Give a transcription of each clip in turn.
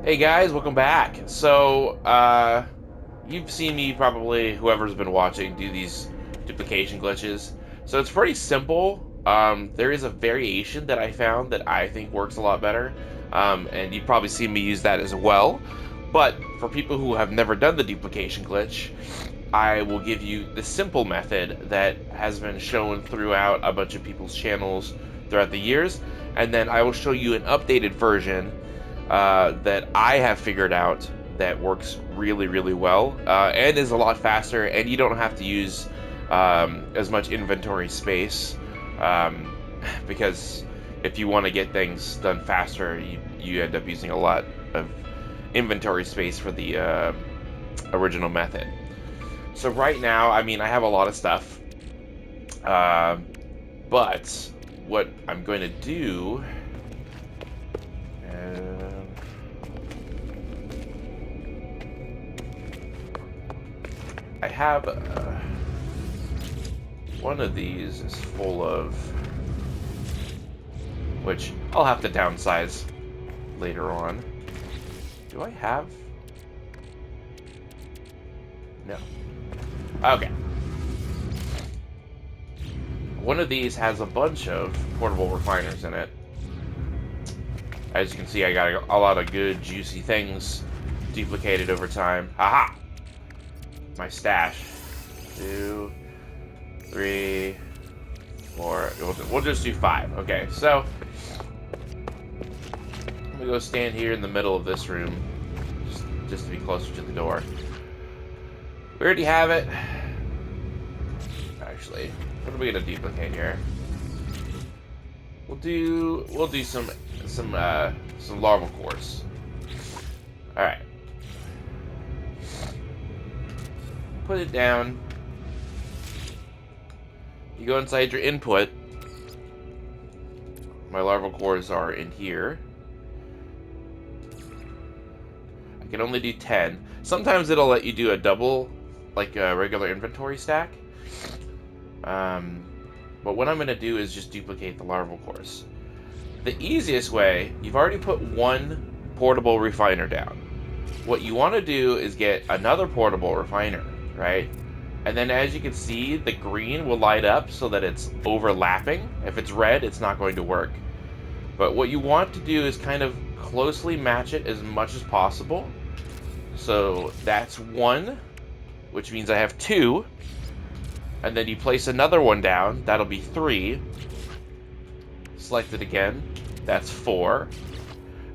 Hey guys, welcome back. You've seen me probably, whoever's been watching, do these duplication glitches. So it's pretty simple. There is a variation that I found that I think works a lot better. And you've probably seen me use that as well. But for people who have never done the duplication glitch, I will give you the simple method that has been shown throughout a bunch of people's channels throughout the years. And then I will show you an updated version that I have figured out that works really, really well and is a lot faster, and you don't have to use as much inventory space um, because if you want to get things done faster, you end up using a lot of inventory space for the original method. So right now, I mean, I have a lot of stuff, uh, but what I'm going to do. I have one of these is full of, which I'll have to downsize later on. Do I have? No. Okay. One of these has a bunch of portable refiners in it. As you can see, I got a lot of good, juicy things duplicated over time. Haha! My stash. 2, 3, 4. We'll just do 5. Okay, so I'm gonna go stand here in the middle of this room, just to be closer to the door. We already have it. Actually, what are we gonna duplicate here? We'll do some larval cores. All right. Put it down. You go inside your input. My larval cores are in here. I can only do 10. Sometimes it'll let you do a double, like a regular inventory stack. But what I'm going to do is just duplicate the larval cores. The easiest way, you've already put one portable refiner down. What you want to do is get another portable refiner, right? And then as you can see, the green will light up so that it's overlapping. If it's red, it's not going to work. But what you want to do is kind of closely match it as much as possible. So that's 1, which means I have 2. And then you place another one down, that'll be 3. Select it again, that's 4.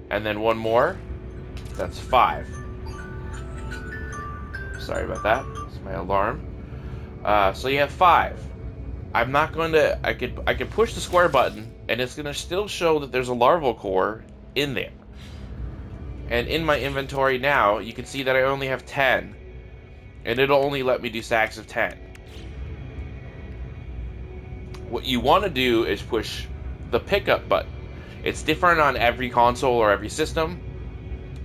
And then one more, that's 5. Sorry about that, it's my alarm. So you have 5. I'm not going to, I could push the square button and it's going to still show that there's a larval core in there. And in my inventory now, you can see that I only have 10. And it'll only let me do stacks of 10. What you want to do is push the pickup button. It's different on every console or every system,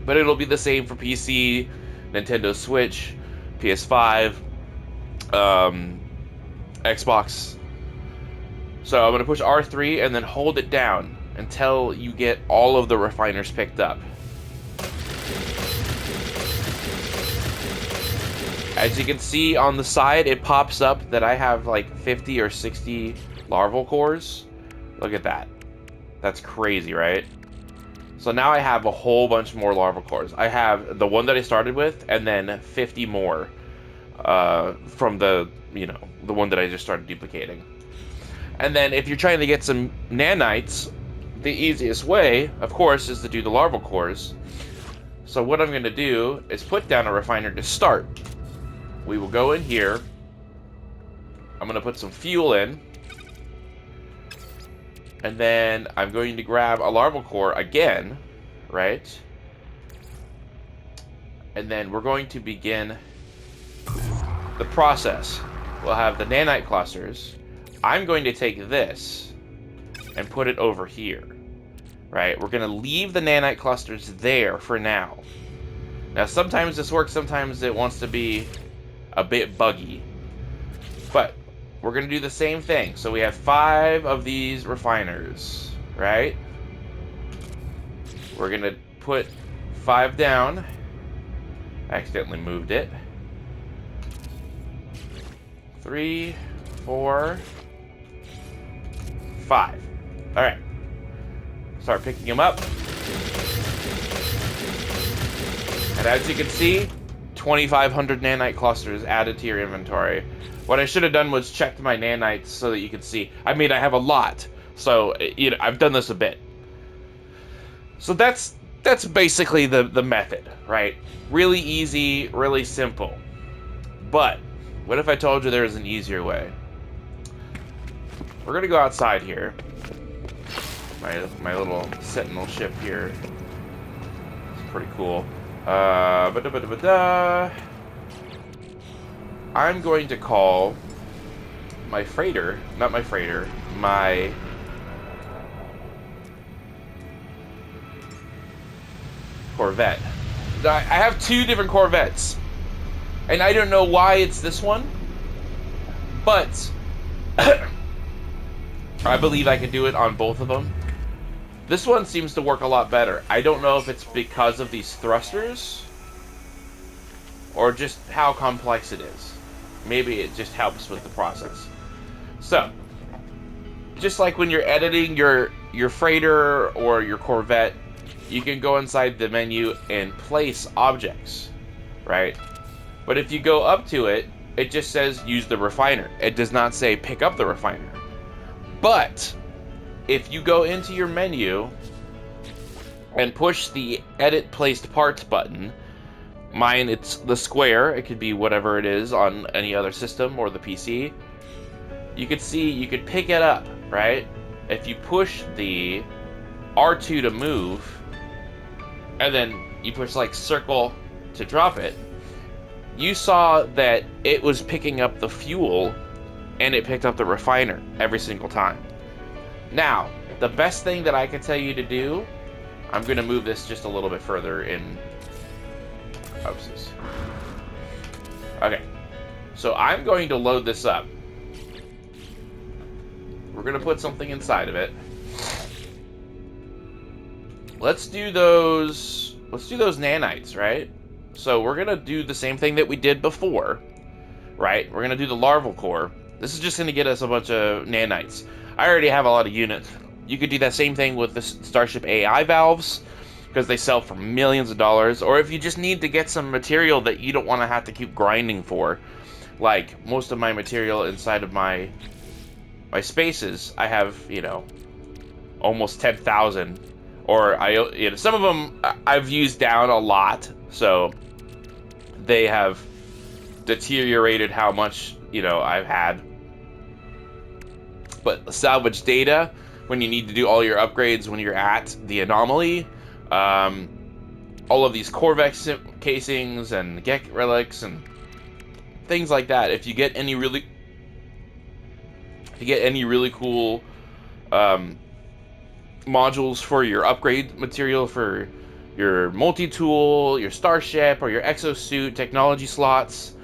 but it'll be the same for PC, Nintendo Switch, PS5, Xbox. So I'm going to push R3 and then hold it down until you get all of the refiners picked up. As you can see on the side, it pops up that I have like 50 or 60 larval cores. Look at that. That's crazy, right? So now I have a whole bunch more larval cores. I have the one that I started with, and then 50 more from the one that I just started duplicating. And then if you're trying to get some nanites, the easiest way, of course, is to do the larval cores. So what I'm going to do is put down a refiner to start. We will go in here. I'm going to put some fuel in. And then I'm going to grab a larval core again, right? And then we're going to begin the process. We'll have the nanite clusters. I'm going to take this and put it over here, right? We're going to leave the nanite clusters there for now. Now, sometimes this works, sometimes it wants to be a bit buggy. But we're going to do the same thing. So we have 5 of these refiners, right? We're going to put 5 down. Accidentally moved it. 3, 4, 5. Alright. Start picking them up. And as you can see, 2,500 nanite clusters added to your inventory. What I should have done was checked my nanites so that you could see. I mean, I have a lot, so you know, I've done this a bit. So that's basically the method, right? Really easy, really simple. But what if I told you there was an easier way? We're gonna go outside here. My little sentinel ship here. It's pretty cool. I'm going to call my freighter, not my freighter, my Corvette. I have 2 different Corvettes, and I don't know why it's this one, but I believe I can do it on both of them. This one seems to work a lot better. I don't know if it's because of these thrusters or just how complex it is. Maybe it just helps with the process. So, just like when you're editing your freighter or your Corvette, you can go inside the menu and place objects, right? But if you go up to it, it just says use the refiner. It does not say pick up the refiner. But if you go into your menu and push the edit placed parts button, mine it's the square, it could be whatever it is on any other system or the PC, you could see you could pick it up, right? If you push the R2 to move, and then you push like circle to drop it, you saw that it was picking up the fuel and it picked up the refiner every single time. Now, the best thing that I can tell you to do, I'm going to move this just a little bit further in. Oops. Okay, so I'm going to load this up. We're going to put something inside of it. Let's do those nanites, right? So we're going to do the same thing that we did before, right? We're going to do the larval core. This is just going to get us a bunch of nanites. I already have a lot of units. You could do that same thing with the Starship AI valves, because they sell for millions of dollars. Or if you just need to get some material that you don't want to have to keep grinding for, like most of my material inside of my spaces, I have, you know, almost 10,000. Or some of them I've used down a lot, so they have deteriorated how much, you know, I've had. But salvage data, when you need to do all your upgrades when you're at the anomaly, all of these Corvex casings and Gek relics and things like that. If you get any really cool modules for your upgrade material for your multi-tool, your starship, or your exosuit technology slots,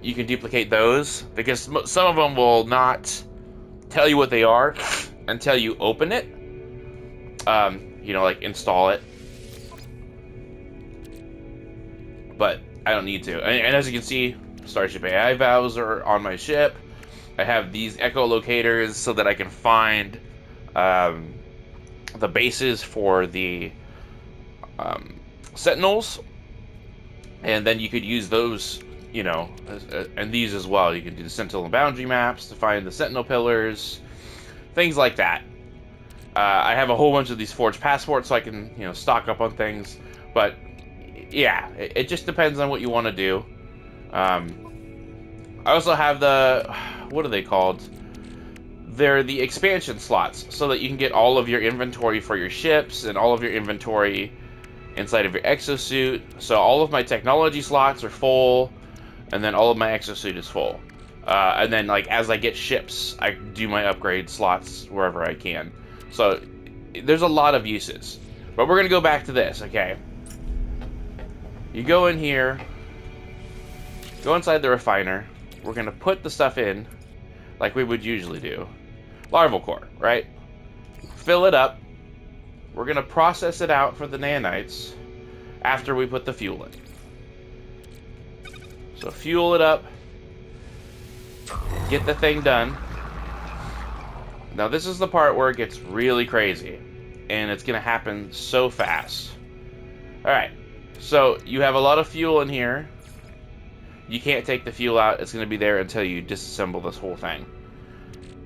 you can duplicate those, because some of them will not tell you what they are until you open it. You know, like install it. But I don't need to. And as you can see, Starship AI valves are on my ship. I have these echolocators so that I can find the bases for the sentinels, and then you could use those, you know, and these as well. You can do the sentinel and boundary maps to find the sentinel pillars, things like that. I have a whole bunch of these forged passports so I can, you know, stock up on things. But yeah, it just depends on what you want to do. I also have the, what are they called? They're the expansion slots, so that you can get all of your inventory for your ships and all of your inventory inside of your exosuit. So all of my technology slots are full, and then all of my exosuit is full. And then, like, as I get ships, I do my upgrade slots wherever I can. So there's a lot of uses. But we're gonna go back to this, okay? You go in here, go inside the refiner. We're gonna put the stuff in like we would usually do. Larval core, right? Fill it up. We're gonna process it out for the nanites, after we put the fuel in. So fuel it up. Get the thing done. Now this is the part where it gets really crazy. And it's going to happen so fast. Alright. So you have a lot of fuel in here. You can't take the fuel out. It's going to be there until you disassemble this whole thing.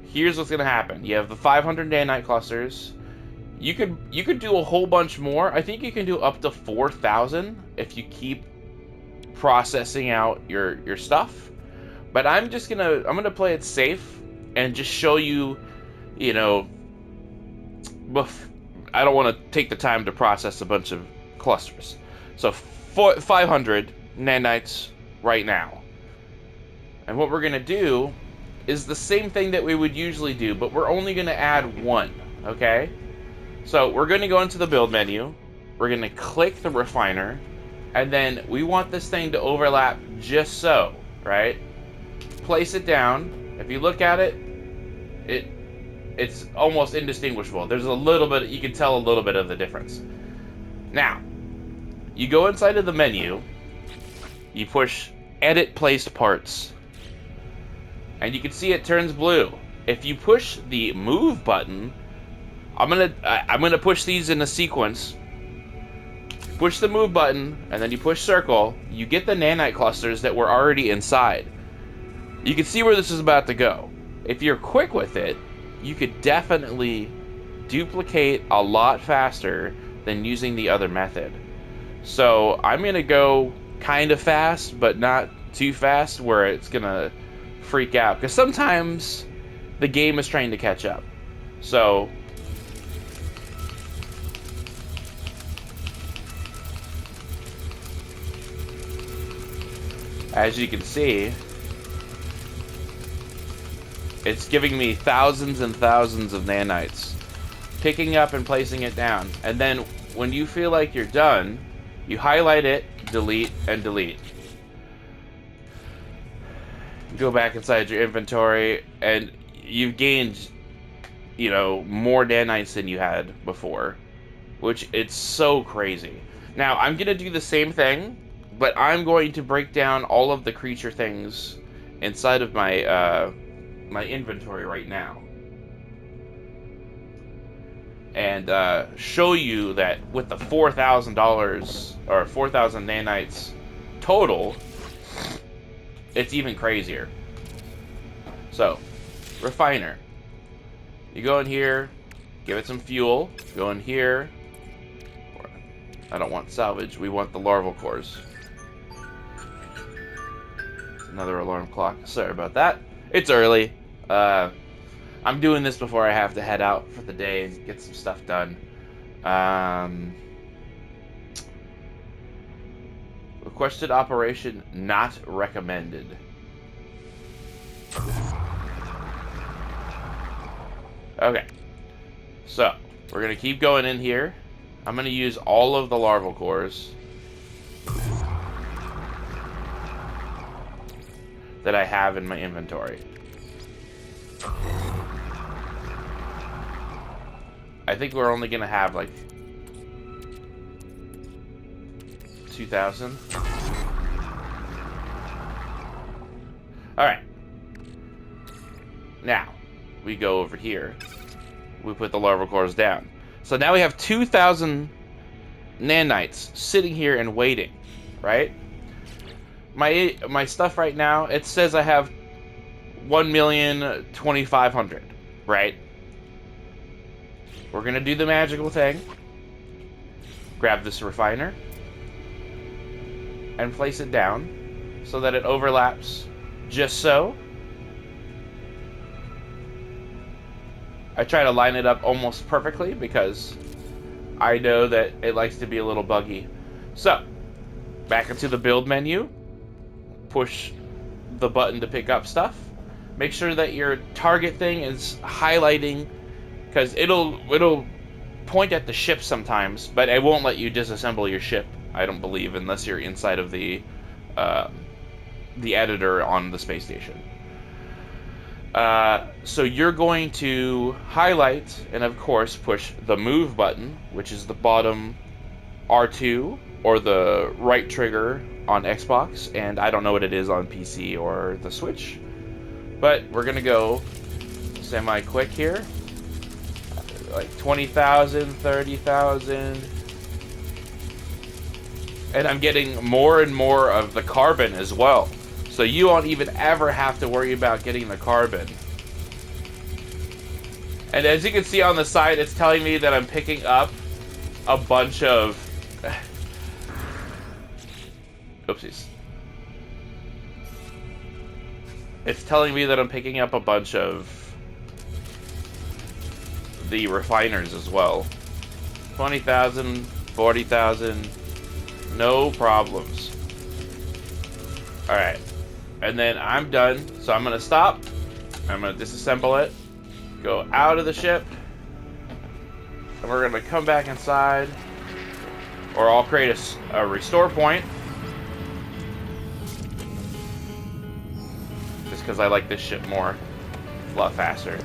Here's what's going to happen. You have the 500 nanite clusters. You could do a whole bunch more. I think you can do up to 4,000 if you keep processing out your stuff. But I'm gonna play it safe and just show you, you know, I don't want to take the time to process a bunch of clusters. So 500 nanites right now. And what we're gonna do is the same thing that we would usually do, but we're only gonna add one, okay? So we're gonna go into the build menu, we're gonna click the refiner, and then we want this thing to overlap just so, right? Place it down. If you look at it, it's almost indistinguishable. There's a little bit, you can tell a little bit of the difference. Now, you go inside of the menu, you push edit placed parts, and you can see it turns blue. If you push the move button, I'm gonna push these in a sequence. Push the move button, and then you push circle. You get the nanite clusters that were already inside. You can see where this is about to go. If you're quick with it, you could definitely duplicate a lot faster than using the other method. So I'm gonna go kind of fast, but not too fast where it's gonna freak out, because sometimes the game is trying to catch up. So as you can see, it's giving me thousands and thousands of nanites, picking up and placing it down. And then when you feel like you're done, you highlight it, delete, and delete. Go back inside your inventory, and you've gained, you know, more nanites than you had before, which it's so crazy. Now, I'm going to do the same thing, but I'm going to break down all of the creature things inside of my my inventory right now, and show you that with the $4,000 or 4,000 nanites total, it's even crazier. So, refiner. You go in here, give it some fuel. Go in here. I don't want salvage. We want the larval cores. Another alarm clock. Sorry about that. It's early. I'm doing this before I have to head out for the day and get some stuff done. Requested operation not recommended. Okay. So, we're going to keep going in here. I'm going to use all of the larval cores that I have in my inventory. I think we're only gonna have like 2,000. Alright. Now, we go over here. We put the larval cores down. So now we have 2,000 nanites sitting here and waiting, right? My stuff right now, it says I have 1,020,500, right? We're gonna do the magical thing. Grab this refiner and place it down so that it overlaps just so. I try to line it up almost perfectly because I know that it likes to be a little buggy. So, back into the build menu. Push the button to pick up stuff. Make sure that your target thing is highlighting, because it'll point at the ship sometimes, but it won't let you disassemble your ship, I don't believe, unless you're inside of the editor on the space station. So you're going to highlight and of course push the move button, which is the bottom R2, or the right trigger on Xbox, and I don't know what it is on PC or the Switch. But we're gonna go semi-quick here, like 20,000, 30,000. And I'm getting more and more of the carbon as well. So you won't even ever have to worry about getting the carbon. And as you can see on the side, it's telling me that I'm picking up a bunch of... Oopsies. It's telling me that I'm picking up a bunch of the refiners as well. 20,000, 40,000, no problems. Alright, and then I'm done, so I'm gonna stop. I'm gonna disassemble it, go out of the ship, and we're gonna come back inside, or I'll create a restore point. Just because I like this ship more, a lot faster.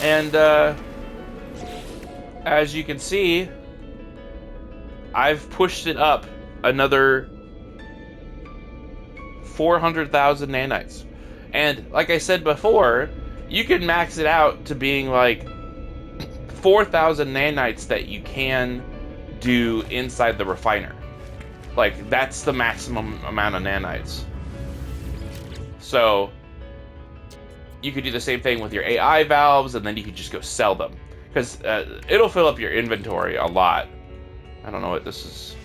And as you can see, I've pushed it up another 400,000 nanites. And like I said before, you can max it out to being like 4,000 nanites that you can do inside the refiner. Like, that's the maximum amount of nanites. So you could do the same thing with your AI valves, and then you could just go sell them, because it'll fill up your inventory a lot. I don't know what this is.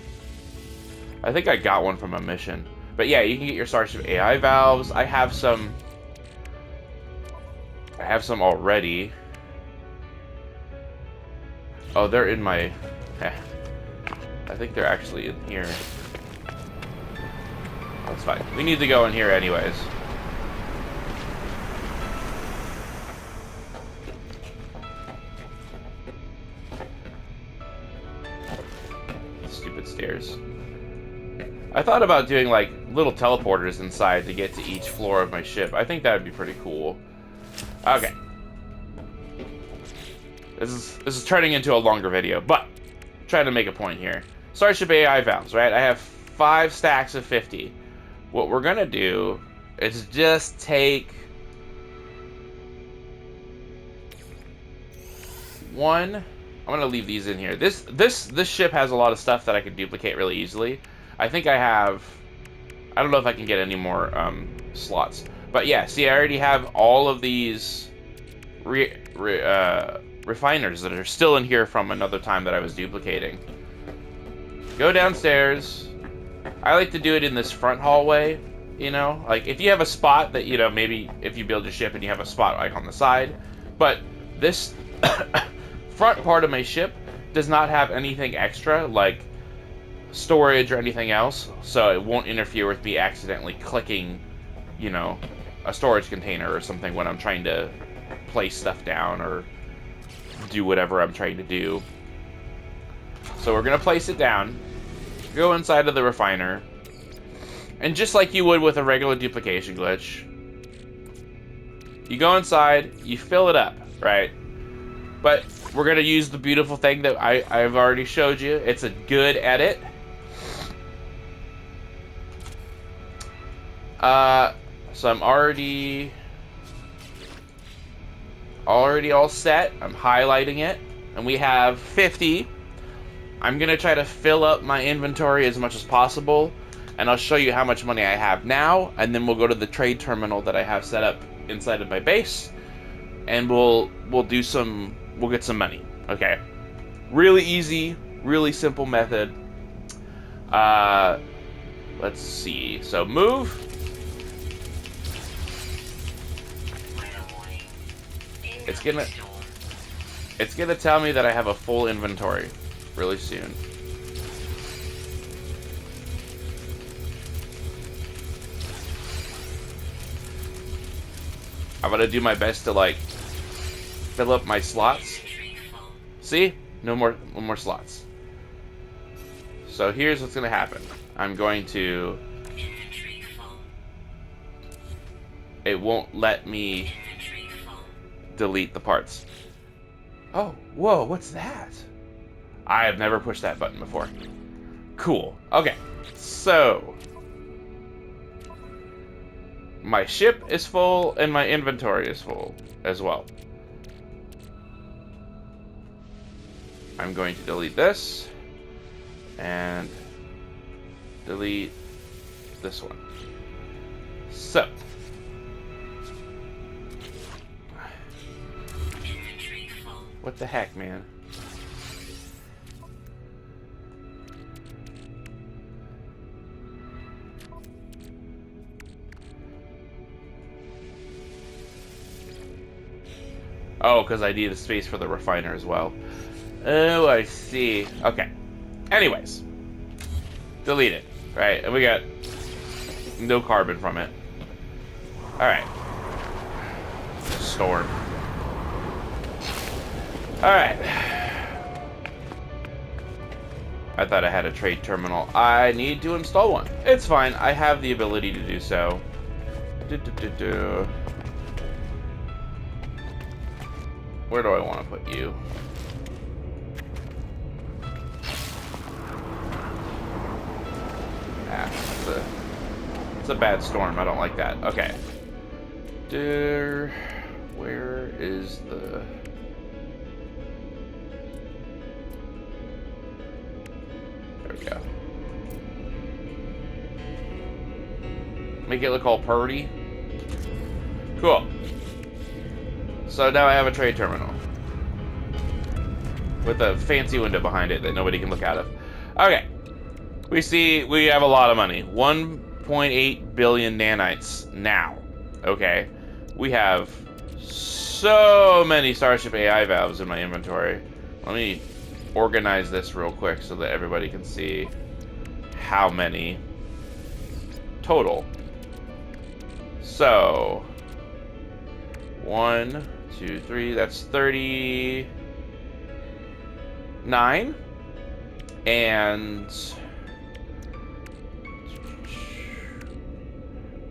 I think I got one from a mission. But yeah, you can get your Starship AI valves. I have some already. Oh, they're in my... I think they're actually in here. That's fine. We need to go in here anyways. Stupid stairs. I thought about doing like little teleporters inside to get to each floor of my ship. I think that would be pretty cool. Okay. This is turning into a longer video, but I'm trying to make a point here. Starship AI valves, right? I have 5 stacks of 50. What we're gonna do is just take one. I'm gonna leave these in here. This ship has a lot of stuff that I can duplicate really easily. I think I have... I don't know if I can get any more slots. But yeah, see, I already have all of these refiners that are still in here from another time that I was duplicating. Go downstairs. I like to do it in this front hallway, you know? Like, if you have a spot that, you know, maybe if you build your ship and you have a spot like on the side. But this front part of my ship does not have anything extra, like storage or anything else, so it won't interfere with me accidentally clicking, you know, a storage container or something when I'm trying to place stuff down or do whatever I'm trying to do. So we're gonna place it down, go inside of the refiner, and just like you would with a regular duplication glitch, you go inside, you fill it up, right? But we're gonna use the beautiful thing that I've already showed you. It's a good edit. So I'm already all set. I'm highlighting it, and we have 50. I'm gonna try to fill up my inventory as much as possible, and I'll show you how much money I have now, and then we'll go to the trade terminal that I have set up inside of my base, and we'll get some money. Okay, really easy, really simple method. Let's see. So move. It's gonna tell me that I have a full inventory really soon. I'm gonna do my best to like fill up my slots. See? No more slots. So here's what's gonna happen. I'm going to... It won't let me delete the parts. Oh, whoa, what's that? I have never pushed that button before. Cool. Okay. So my ship is full and my inventory is full as well. I'm going to delete this and delete this one. So what the heck, man? Oh, because I need a space for the refiner as well. Oh, I see. Okay. Anyways. Delete it. Right, and we got no carbon from it. Alright. Storm. Alright. I thought I had a trade terminal. I need to install one. It's fine. I have the ability to do so. Where do I want to put you? It's a bad storm. I don't like that. Okay. Where is the... There we go. Make it look all purty. Cool. So now I have a trade terminal with a fancy window behind it that nobody can look out of. Okay. We have a lot of money. 1.8 billion nanites now. Okay. We have so many Starship AI valves in my inventory. Let me organize this real quick so that everybody can see how many total. So 1, 2, 3, that's 39. And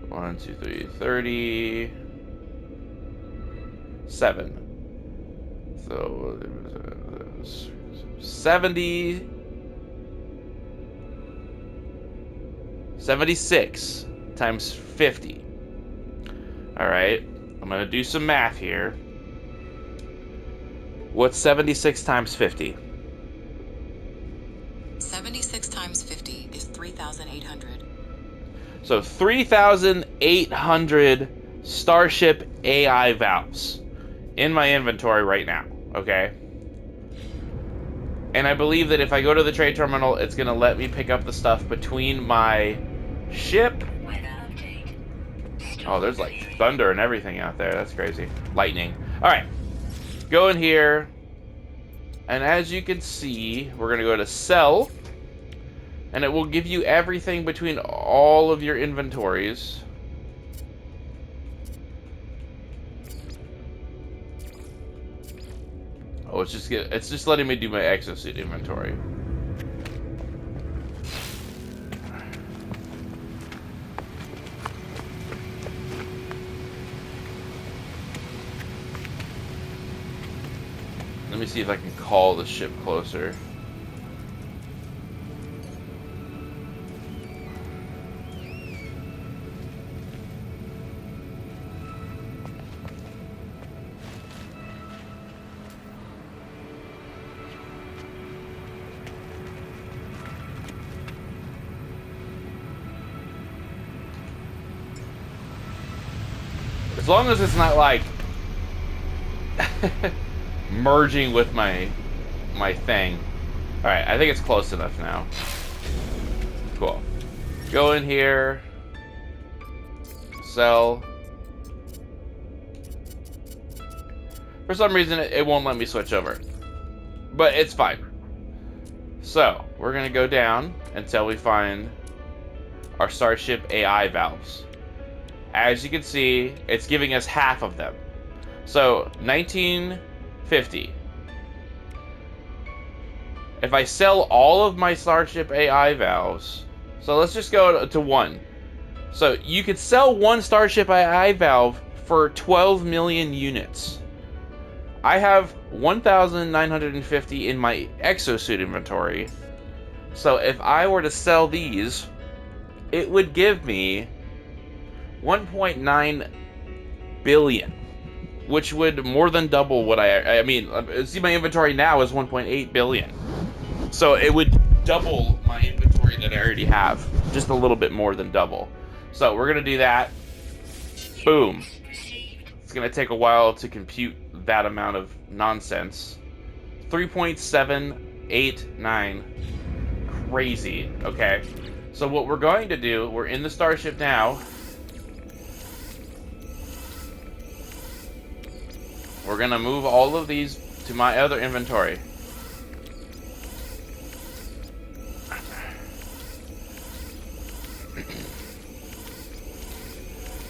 1, 2, 3, 37. So 76 times 50. All right, I'm gonna do some math here. What's 76 times 50? 76 times 50 is 3,800. So 3,800 Starship AI valves in my inventory right now, okay? And I believe that if I go to the trade terminal, it's going to let me pick up the stuff between my ship. Oh, there's like thunder and everything out there. That's crazy. Lightning. All right. Go in here. And as you can see, we're going to go to sell. And it will give you everything between all of your inventories. Oh, it's just letting me do my exosuit inventory. Let me see if I can call the ship closer. As long as it's not like merging with my thing. All right, I think it's close enough now. Cool. Go in here. Sell. For some reason, it won't let me switch over. But it's fine. So, we're going to go down until we find our Starship AI valves. As you can see, it's giving us half of them. So, 1950. If I sell all of my Starship AI valves, so let's just go to one. So, you could sell one Starship AI valve for 12 million units. I have 1,950 in my exosuit inventory. So if I were to sell these, it would give me 1.9 billion, which would more than double what I mean, see, my inventory now is 1.8 billion. So it would double my inventory that I already have, just a little bit more than double. So we're going to do that. Boom. It's going to take a while to compute that amount of nonsense. 3.789. Crazy. Okay. So what we're going to do, we're in the starship now. We're going to move all of these to my other inventory.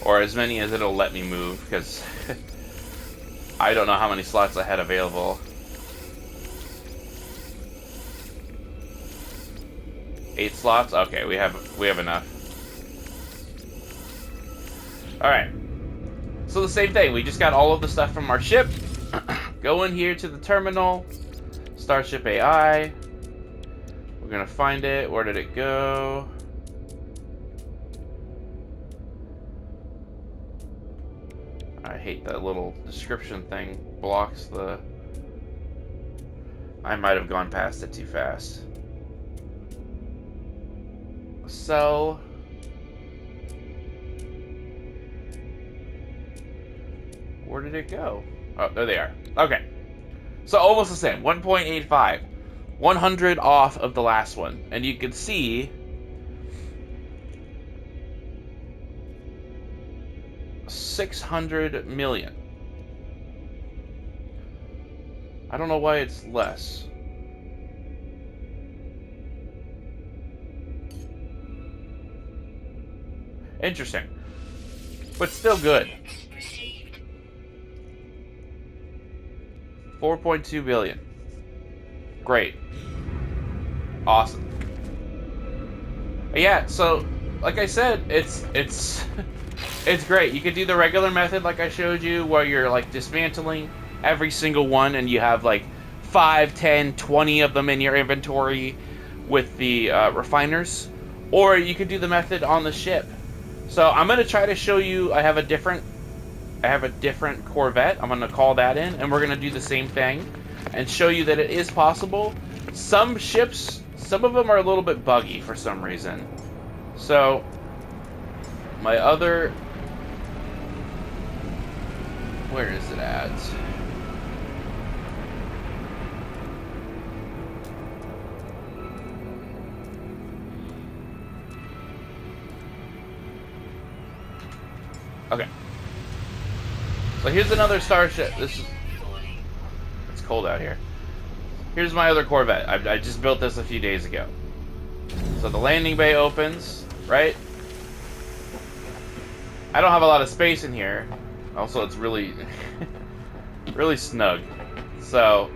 Or as many as it'll let me move, because I don't know how many slots I had available. 8 slots? Okay, we have enough. Alright. So the same thing, we just got all of the stuff from our ship. Go in here to the terminal. Starship AI. We're gonna find it. Where did it go? I hate that little description thing. Blocks the... I might have gone past it too fast. So... where did it go? Oh, there they are. Okay. So almost the same. 1.85. 100 off of the last one. And you can see... 600 million. I don't know why it's less. Interesting. But still good. 4.2 billion. Great. Awesome. Yeah, so like I said, it's it's great. You could do the regular method like I showed you, where you're like dismantling every single one and you have like 5, 10, 20 of them in your inventory with the refiners. Or you could do the method on the ship. So I'm going to try to show you, I have a different Corvette. I'm going to call that in, and we're going to do the same thing and show you that it is possible. Some ships, some of them are a little bit buggy for some reason. So my other... where is it at? Okay. So here's another starship. It's cold out here. Here's my other Corvette. I just built this a few days ago. So the landing bay opens, right? I don't have a lot of space in here. Also, it's really, really snug. So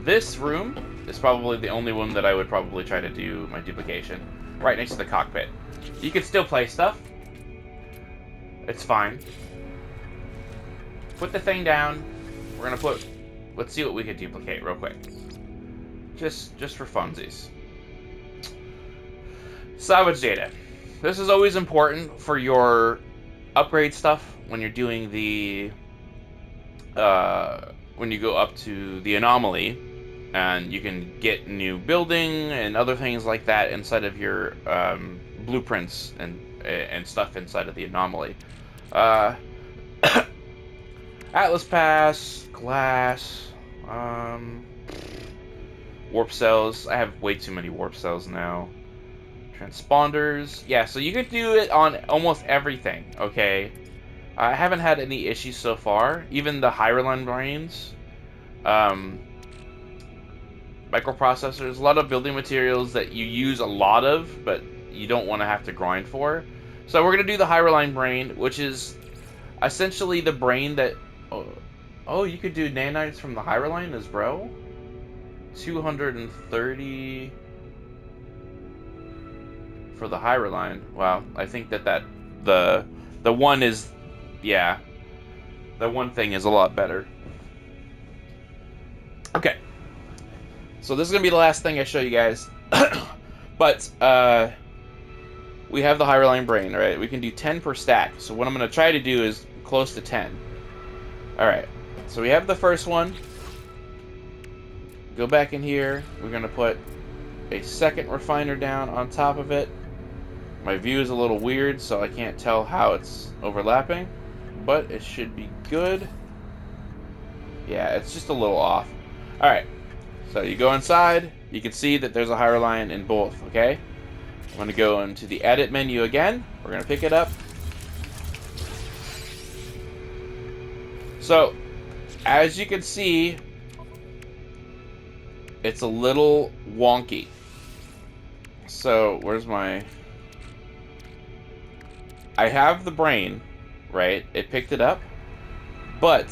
this room is probably the only one that I would probably try to do my duplication. Right next to the cockpit. You can still play stuff. It's fine. Put the thing down. We're gonna put... let's see what we could duplicate real quick. Just for funsies. Salvage data. This is always important for your upgrade stuff when you're doing the... when you go up to the anomaly. And you can get new building and other things like that inside of your blueprints and stuff inside of the anomaly. Atlas Pass, glass, warp cells. I have way too many warp cells now. Transponders. Yeah, so you could do it on almost everything, okay? I haven't had any issues so far. Even the Hyrule brains. Microprocessors, a lot of building materials that you use a lot of, but you don't want to have to grind for. So we're going to do the Hyrule brain, which is essentially the brain that... oh, you could do nanites from the Hyrule as bro? 230 for the Hyrule. Wow, I think that the one is... yeah, the one thing is a lot better. Okay. So this is gonna be the last thing I show you guys. But we have the higher line brain, right? We can do 10 per stack. So what I'm gonna try to do is close to 10. All right. So we have the first one. Go back in here. We're gonna put a second refiner down on top of it. My view is a little weird, so I can't tell how it's overlapping, but it should be good. Yeah, it's just a little off. All right. So you go inside, you can see that there's a higher line in both, okay? I'm going to go into the edit menu again. We're going to pick it up. So, as you can see, it's a little wonky. So, where's my... I have the brain, right? It picked it up. But,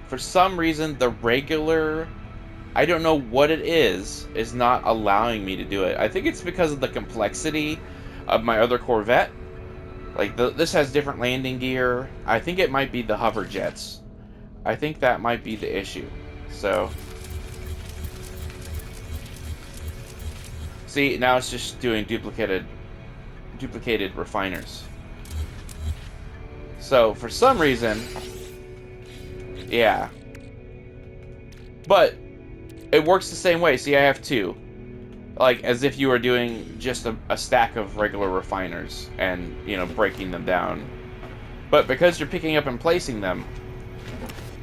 for some reason, the regular... I don't know what it is not allowing me to do it. I think it's because of the complexity of my other Corvette. Like, this has different landing gear. I think it might be the hover jets. I think that might be the issue. So, see, now it's just doing duplicated refiners. So, for some reason, yeah. But it works the same way. See, I have two. Like, as if you were doing just a stack of regular refiners and, you know, breaking them down. But because you're picking up and placing them,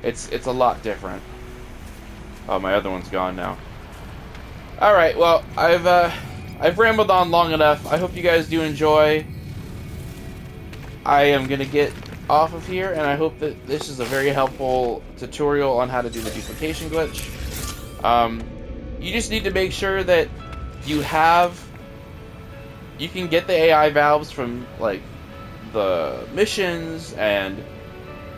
it's a lot different. Oh, my other one's gone now. Alright, well, I've rambled on long enough. I hope you guys do enjoy. I am going to get off of here, and I hope that this is a very helpful tutorial on how to do the duplication glitch. You just need to make sure that you can get the AI valves from, like, the missions, and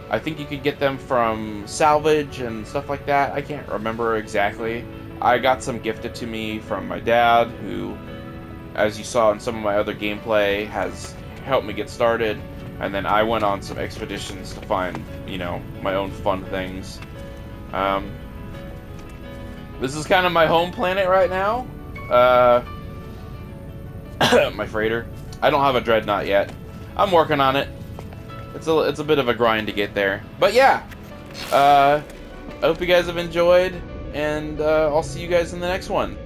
I think you could get them from salvage and stuff like that. I can't remember exactly. I got some gifted to me from my dad, who, as you saw in some of my other gameplay, has helped me get started, and then I went on some expeditions to find, you know, my own fun things. This is kind of my home planet right now. My freighter. I don't have a dreadnought yet. I'm working on it. It's a bit of a grind to get there. But yeah, I hope you guys have enjoyed, and I'll see you guys in the next one.